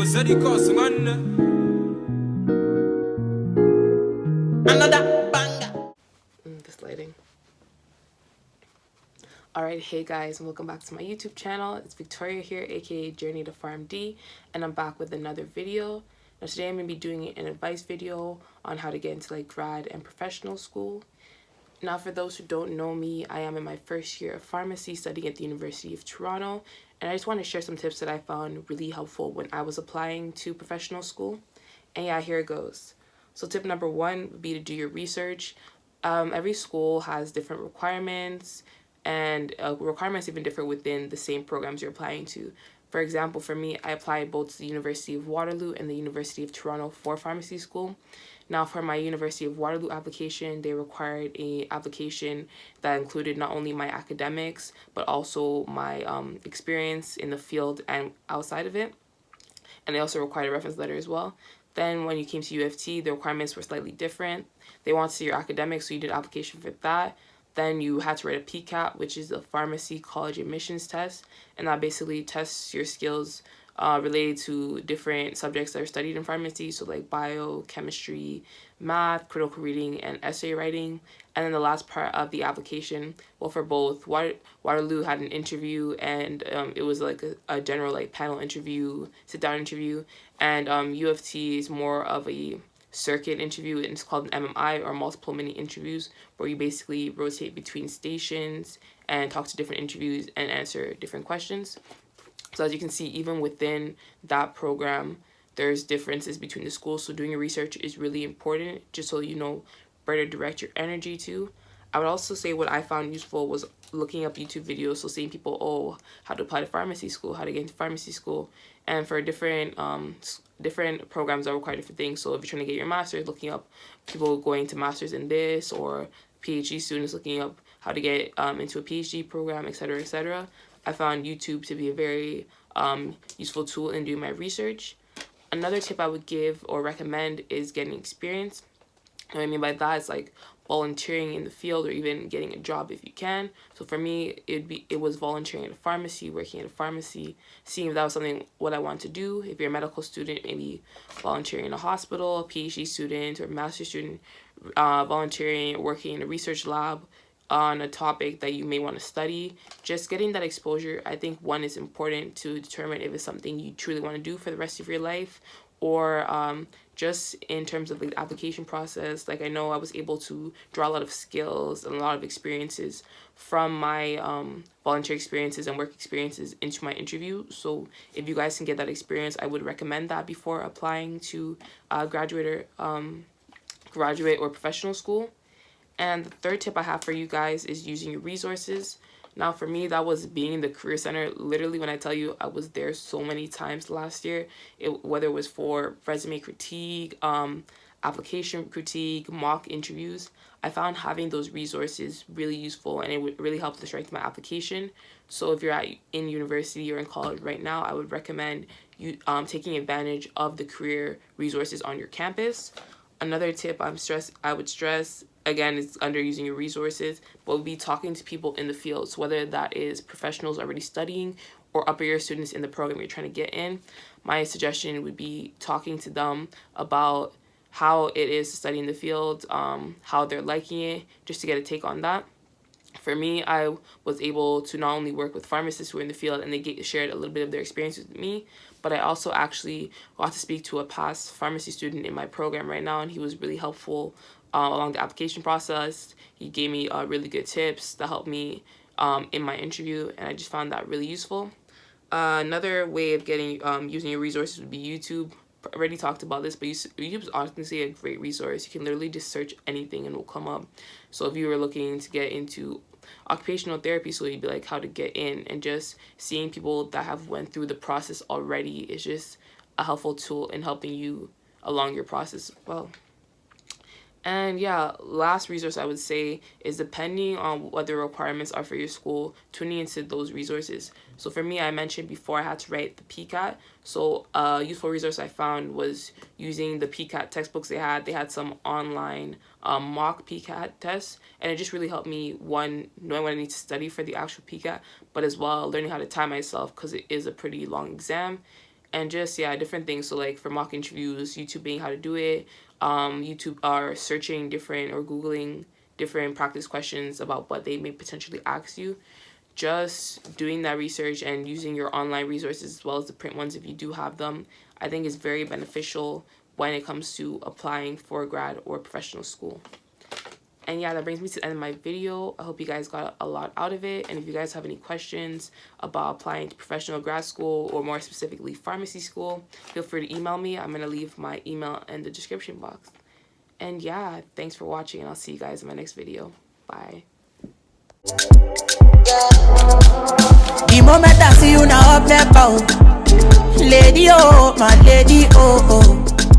Another banger. This lighting. Alright, hey guys, and welcome back to my YouTube channel. It's Victoria here, aka Journey to Farm D, and I'm back with another video. Now today I'm going to be doing an advice video on how to get into like grad and professional school. Now for those who don't know me, I am in my first year of pharmacy studying at the University of Toronto, and I just want to share some tips that I found really helpful when I was applying to professional school. And yeah, here it goes. So tip number one would be to do your research. Every school has different requirements, and requirements even differ within the same programs you're applying to. For example, for me, I applied both to the University of Waterloo and the University of Toronto for pharmacy school. Now, for my University of Waterloo application, they required a application that included not only my academics, but also my experience in the field and outside of it. And they also required a reference letter as well. Then when you came to U of T, the requirements were slightly different. They wanted to see your academics, so you did an application for that. Then you had to write a PCAT, which is the Pharmacy College Admissions Test, and that basically tests your skills related to different subjects that are studied in pharmacy, so like bio, chemistry, math, critical reading, and essay writing. And then the last part of the application, well, for both, Waterloo had an interview, and it was like a general like panel interview, sit-down interview, and U of T is more of a circuit interview, and it's called an MMI, or multiple mini interviews, where you basically rotate between stations and talk to different interviews and answer different questions. So as you can see, even within that program, there's differences between the schools. So doing your research is really important, just so you know where to direct your energy to. I would also say what I found useful was looking up YouTube videos, so seeing people, oh, how to apply to pharmacy school, how to get into pharmacy school, and for different programs that require different things. So if you're trying to get your master's, looking up people going to masters in this, or PhD students looking up how to get into a PhD program, etc., etc. I found YouTube to be a very useful tool in doing my research. Another tip I would give or recommend is getting experience. What I mean by that is like volunteering in the field, or even getting a job if you can. So for me, it was volunteering at a pharmacy, working at a pharmacy, seeing if that was something what I wanted to do. If you're a medical student, maybe volunteering in a hospital, a PhD student or master's student, volunteering or working in a research lab on a topic that you may want to study. Just getting that exposure, I think, one, is important to determine if it's something you truly want to do for the rest of your life, or just in terms of like the application process. Like, I know I was able to draw a lot of skills and a lot of experiences from my volunteer experiences and work experiences into my interview. So if you guys can get that experience, I would recommend that before applying to graduate or professional school. And the third tip I have for you guys is using your resources. Now, for me, that was being in the Career Center. Literally, when I tell you, I was there so many times last year, whether it was for resume critique, application critique, mock interviews. I found having those resources really useful, and it would really help to strengthen my application. So if you're in university or in college right now, I would recommend you taking advantage of the career resources on your campus. Another tip I would stress, again, is under using your resources, but would be talking to people in the field. So whether that is professionals already studying or upper year students in the program you're trying to get in, my suggestion would be talking to them about how it is to study in the field, how they're liking it, just to get a take on that. For me, I was able to not only work with pharmacists who are in the field and they shared a little bit of their experience with me, but I also actually got to speak to a past pharmacy student in my program right now, and he was really helpful along the application process. He gave me really good tips that helped me in my interview, and I just found that really useful. Another way of getting using your resources would be YouTube. I already talked about this, but YouTube is honestly a great resource. You can literally just search anything and it will come up. So if you were looking to get into occupational therapy, so you'd be like how to get in, and just seeing people that have went through the process already is just a helpful tool in helping you along your process as well. And yeah, last resource I would say is, depending on what the requirements are for your school, tuning into those resources. So for me, I mentioned before I had to write the PCAT. So a useful resource I found was using the PCAT textbooks they had. They had some online mock PCAT tests, and it just really helped me, one, knowing what I need to study for the actual PCAT, but as well learning how to time myself, because it is a pretty long exam. and just, yeah, different things. So like for mock interviews, YouTubing how to do it, YouTube are searching different or Googling different practice questions about what they may potentially ask you. Just doing that research and using your online resources as well as the print ones if you do have them, I think is very beneficial when it comes to applying for grad or professional school. And yeah, that brings me to the end of my video. I hope you guys got a lot out of it. And if you guys have any questions about applying to professional grad school or more specifically pharmacy school, feel free to email me. I'm going to leave my email in the description box. And yeah, thanks for watching, and I'll see you guys in my next video. Bye. The moment I see you now up there, lady, oh, my lady, oh, oh.